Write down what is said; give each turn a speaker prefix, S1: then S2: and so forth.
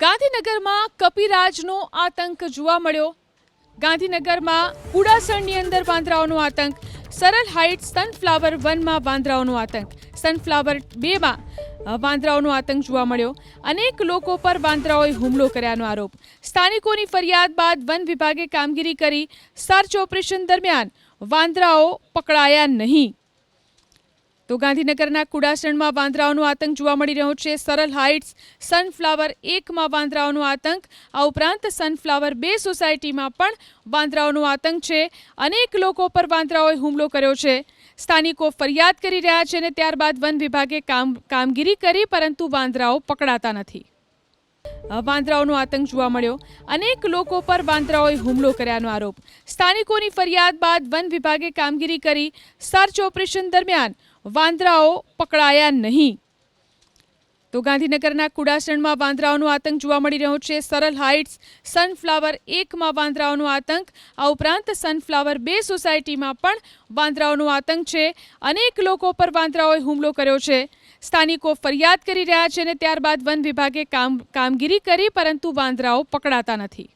S1: ગાંધીનગરમાં કપિરાજનો આતંક જોવા મળ્યો। ગાંધીનગરમાં કુડાસણની અંદર વાંદરાઓનો આતંક, સરળ હાઇટ્સ સનફ્લાવર 1માં વાંદરાઓનો આતંક, સનફ્લાવર 2માં વાંદરાઓનો આતંક જોવા મળ્યો। અનેક લોકો પર વાંદરાઓએ હુમલો કર્યાનો આરોપ। સ્થાનિકોની ફરિયાદ બાદ વન વિભાગે કામગીરી કરી સર્ચ ઓપરેશન દરમિયાન વાંદરાઓ પકડાયા નહીં। તો ગાંધીનગરના કુડાસણમાં વાંદરાઓનો આતંક જોવા મળી રહ્યો છે। સરળ હાઇટ્સ સનફ્લાવર 1માં વાંદરાઓનો આતંક, આ ઉપરાંત સનફ્લાવર 2 સોસાયટીમાં પણ વાંદરાઓનો આતંક છે। અનેક લોકો પર વાંદરાઓએ હુમલો કર્યો છે। સ્થાનિકો ફરિયાદ કરી રહ્યા છે અને ત્યારબાદ વન વિભાગે કામગીરી કરી, પરંતુ વાંદરાઓ પકડાતા નથી। વાંદરાઓનો આતંક જોવા મળ્યો। અનેક લોકો પર વાંદરાઓએ હુમલો કર્યાનો આરોપ। સ્થાનિકોની ફરિયાદ બાદ વન વિભાગે કામગીરી કરી સર્ચ ઓપરેશન દરમિયાન વાંદરાઓ પકડાયા નહીં। તો ગાંધીનગરના કુડાસણમાં વાંદરાઓનો આતંક જોવા મળી રહ્યો છે। સરળ હાઇટ્સ સનફ્લાવર 1માં વાંદરાઓનો આતંક, આ ઉપરાંત સનફ્લાવર 2 સોસાયટીમાં પણ વાંદરાઓનો આતંક છે। અનેક લોકો પર વાંદરાઓએ હુમલો કર્યો છે। સ્થાનિકો ફરિયાદ કરી રહ્યા છે અને ત્યારબાદ વન વિભાગે કામગીરી કરી, પરંતુ વાંદરાઓ પકડાતા નથી।